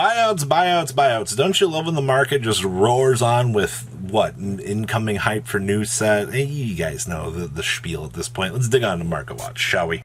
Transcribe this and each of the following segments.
Buyouts, buyouts, buyouts. Don't you love when the market just roars on with, what, incoming hype for new set? Hey, you guys know the spiel at this point. Let's dig on to Market Watch, shall we?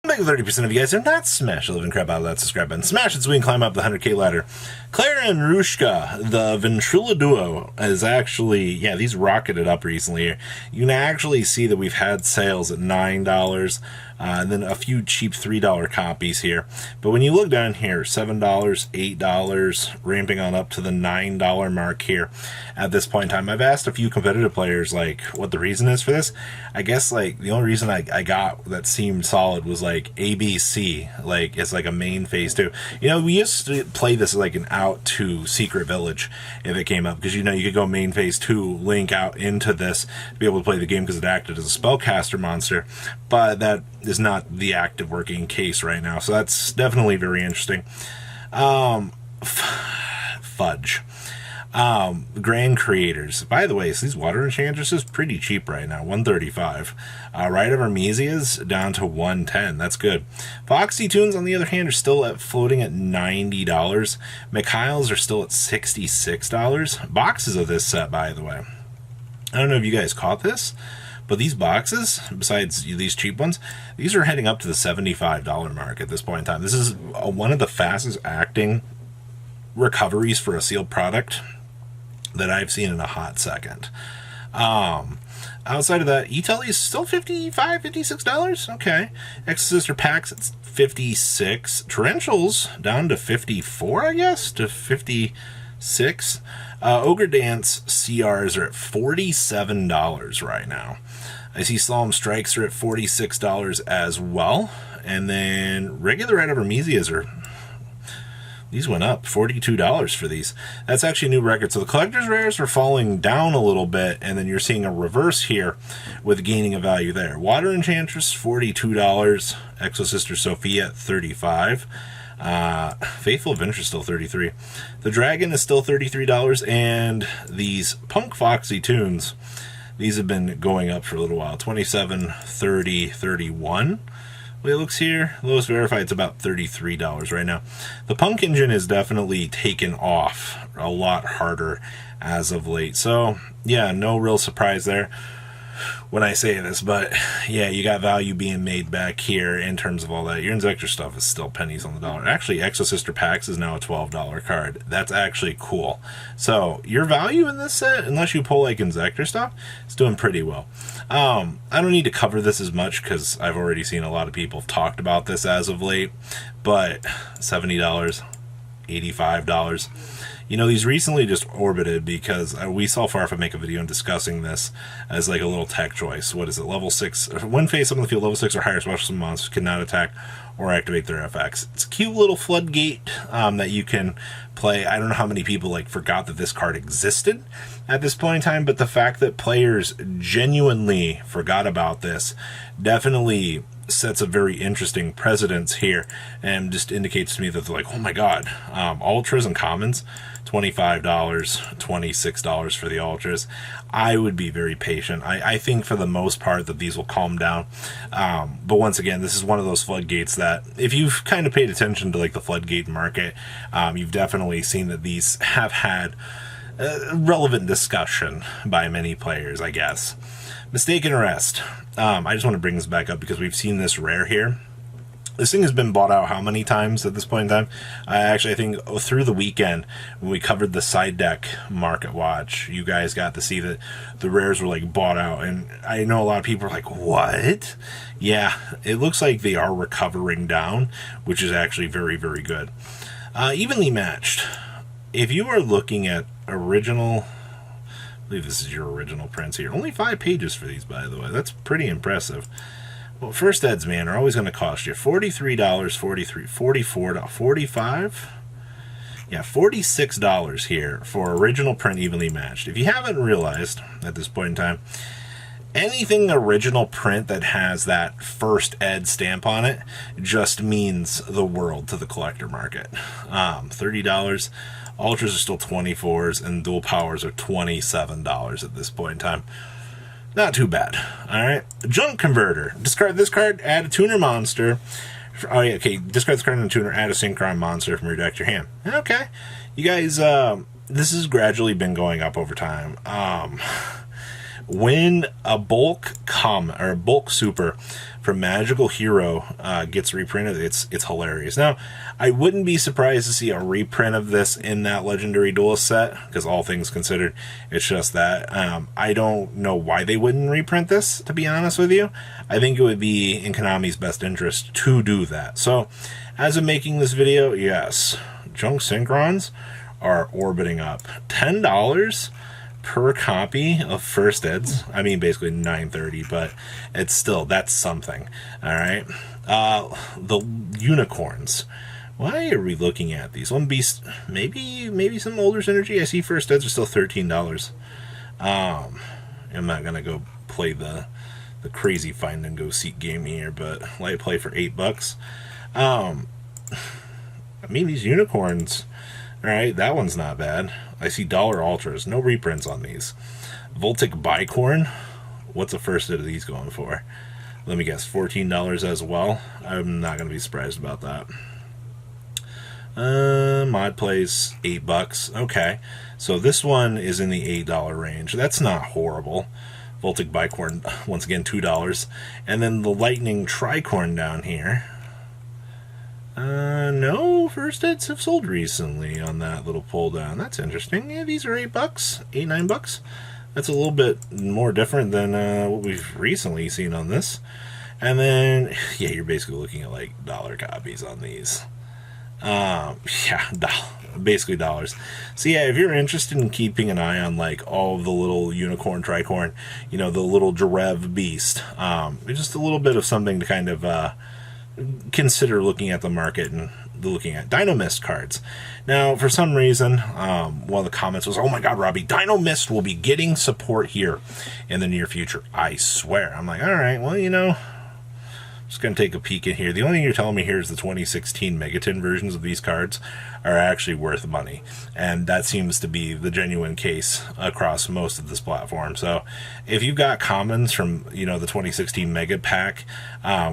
Make 30% of you guys are not smash the living crap out of that subscribe button. Smash it so we can climb up the 100k ladder. Claire and Rushka, the Ventrula duo, is actually, yeah, these rocketed up recently here. You can actually see that we've had sales at $9, and then a few cheap $3 copies here. But when you look down here, $7, $8, ramping on up to the $9 mark here at this point in time. I've asked a few competitive players, like, what the reason is for this. I guess, like, the only reason I got that seemed solid was, like, ABC. Like, it's like a main phase 2. You know, we used to play this as, like, an out to Secret Village if it came up. Because, you know, you could go main phase 2, link out into this to be able to play the game because it acted as a spellcaster monster. But that is not the active working case right now, so that's definitely very interesting. Fudge. Grand Creators. By the way, so these Water Enchantress is pretty cheap right now, $135. Rite of Armesia's down to $110. That's good. Foxy Tunes, on the other hand, are still floating at $90. Mikhail's are still at $66. Boxes of this set, by the way. I don't know if you guys caught this, but these boxes, besides these cheap ones, these are heading up to the $75 mark at this point in time. This is one of the fastest acting recoveries for a sealed product that I've seen in a hot second. Outside of that, E-Telly is still $55, $56. Okay. Exosister packs, it's $56. Torrentials down to $54, I guess, to $56. Ogre Dance CRs are at $47 right now. I see Solemn Strikes are at $46 as well. And then regular Rite of Armesia's are, these went up, $42 for these. That's actually a new record. So the collector's rares are falling down a little bit, and then you're seeing a reverse here with gaining a value there. Water Enchantress, $42. Exosister Sophia at $35. Faithful of Interest still $33. The Dragon is still $33, and these Punk Foxy Tunes, these have been going up for a little while. $27, $30, $31. The way it looks here, lowest verified, it's about $33 right now. The Punk engine is definitely taken off a lot harder as of late. So, yeah, no real surprise there when I say this, but yeah, you got value being made back here in terms of all that. Your Inzector stuff is still pennies on the dollar. Actually, Exosister Packs is now a $12 card. That's actually cool. So your value in this set, unless you pull like Inzector stuff, is doing pretty well. I don't need to cover this as much because I've already seen a lot of people have talked about this as of late, but $70, $85. You know, these recently just orbited because we saw Farfa make a video and discussing this as like a little tech choice. What is it? Level 6. When faced on the field, level 6 or higher special monsters cannot attack or activate their FX. It's a cute little floodgate that you can play. I don't know how many people like forgot that this card existed at this point in time, but the fact that players genuinely forgot about this definitely sets a very interesting precedence here and just indicates to me that they're like, oh my god, ultras and commons, $25, $26 for the ultras. I would be very patient. I think for the most part that these will calm down, but once again, this is one of those floodgates that if you've kind of paid attention to like the floodgate market, you've definitely seen that these have had relevant discussion by many players, I guess. Mistaken Arrest. I just want to bring this back up because we've seen this rare here. This thing has been bought out how many times at this point in time? Actually, I think through the weekend when we covered the side deck Market Watch, you guys got to see that the rares were like bought out. And I know a lot of people are like, what? Yeah, it looks like they are recovering down, which is actually very, very good. Evenly Matched. If you are looking at original, I believe this is your original prints here. Only 5 pages for these, by the way. That's pretty impressive. Well, first eds, man, are always going to cost you $43, $43, $44, $45. Yeah, $46 here for original print evenly matched. If you haven't realized at this point in time, anything original print that has that first ed stamp on it just means the world to the collector market. $30. Ultras are still 24s, and dual powers are $27 at this point in time. Not too bad. Alright. Junk Converter. Discard this card, add a tuner monster. Oh yeah, okay. Discard this card in the tuner. Add a Synchron monster from your deck to your hand. Okay, you guys. This has gradually been going up over time. When a bulk super from Magical Hero gets reprinted, it's hilarious. Now, I wouldn't be surprised to see a reprint of this in that Legendary Duelist set, because all things considered, it's just that. I don't know why they wouldn't reprint this, to be honest with you. I think it would be in Konami's best interest to do that. So, as of making this video, yes, Junk Synchrons are orbiting up. $10 per copy of first eds. I mean, basically $9.30, but it's still, that's something. All right. The unicorns. Why are we looking at these? One Beast, maybe some older synergy. I see first eds are still $13. I'm not gonna go play the crazy find and go seek game here, but light play for $8. I mean, these unicorns. All right, that one's not bad. I see dollar ultras, no reprints on these. Voltic Bicorn, what's the first of these going for? Let me guess, $14 as well. I'm not going to be surprised about that. Mod plays $8. Okay, so this one is in the $8 range. That's not horrible. Voltic Bicorn, once again, $2. And then the Lightning Tricorn down here. No, first eds have sold recently on that little pull down. That's interesting. Yeah, these are $8, $9. That's a little bit more different than what we've recently seen on this. And then, yeah, you're basically looking at like dollar copies on these. Yeah, basically dollars. So yeah, if you're interested in keeping an eye on like all of the little unicorn, tricorn, you know, the little Jarev beast, just a little bit of something to kind of consider looking at the market and looking at Dinomist cards. Now, for some reason, one of the comments was, "Oh my God, Robbie, Dinomist will be getting support here in the near future." I swear. I'm like, all right, well, you know, just going to take a peek in here. The only thing you're telling me here is the 2016 Megaton versions of these cards are actually worth money. And that seems to be the genuine case across most of this platform. So if you've got commons from, you know, the 2016 Mega Pack,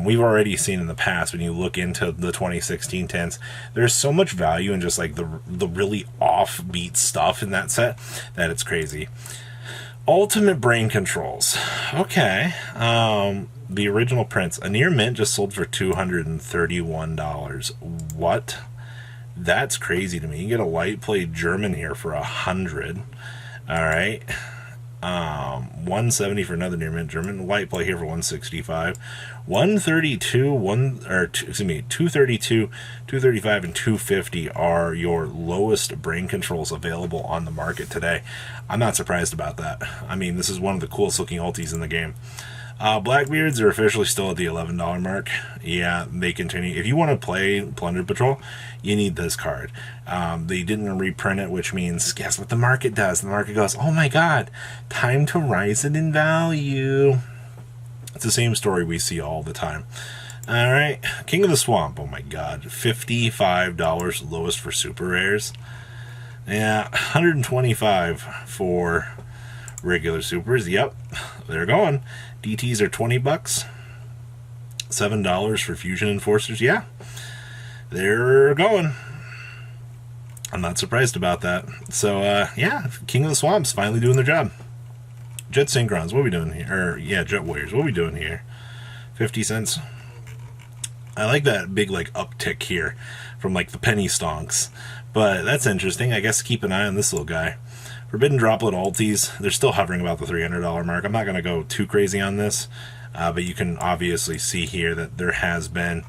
we've already seen in the past when you look into the 2016 tins, there's so much value in just like the really offbeat stuff in that set that it's crazy. Ultimate Brain Controls. Okay. The original prints. A near mint just sold for $231. What? That's crazy to me. You get a light play German here for $100. All right. 170 for another near mint German. Light play here for 165. 132, 232, 235, and 250 are your lowest brain controls available on the market today. I'm not surprised about that. I mean, this is one of the coolest looking ultis in the game. Blackbeards are officially still at the $11 mark. Yeah, they continue. If you want to play Plunder Patrol, you need this card. They didn't reprint it, which means, guess what the market does? The market goes, oh my God, time to rise it in value. It's the same story we see all the time. All right, King of the Swamp. Oh my God, $55 lowest for super rares. Yeah, $125 for regular supers. Yep, they're going. DTs are $20. $7 for Fusion Enforcers. Yeah, they're going. I'm not surprised about that. So, yeah, King of the Swamp's finally doing their job. Jet Synchrons, what are we doing here? Or, yeah, Jet Warriors, what are we doing here? 50 cents. I like that big, like, uptick here from, like, the penny stonks. But that's interesting. I guess keep an eye on this little guy. Forbidden Droplet Alties, they're still hovering about the $300 mark. I'm not going to go too crazy on this, but you can obviously see here that there has been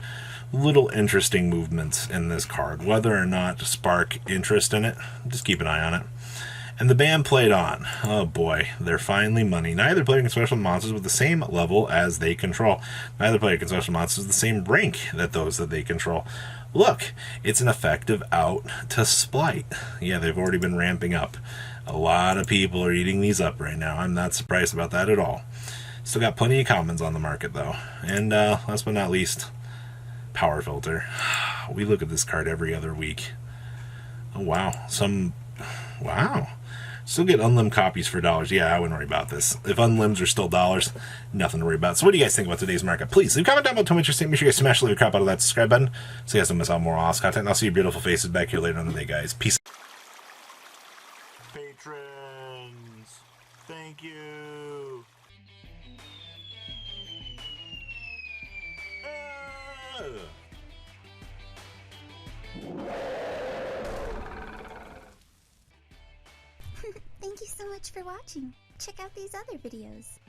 little interesting movements in this card. Whether or not to spark interest in it, just keep an eye on it. And the band played on. Oh boy, they're finally money. Neither player can special monsters with the same level as they control. Neither player can special monsters with the same rank that those that they control. Look, it's an effective out to Splight. Yeah, they've already been ramping up. A lot of people are eating these up right now. I'm not surprised about that at all. Still got plenty of commons on the market, though. And last but not least, Power Filter. We look at this card every other week. Oh, wow. Wow. Still get unlim copies for dollars. Yeah, I wouldn't worry about this. If unlims are still dollars, nothing to worry about. So what do you guys think about today's market? Please leave a comment down below. Tell me what you think. Make sure you guys smash the leave crap out of that subscribe button so you guys don't miss out more awesome content. And I'll see your beautiful faces back here later on the day, guys. Peace. Patrons, thank you. Thank you so much for watching. Check out these other videos.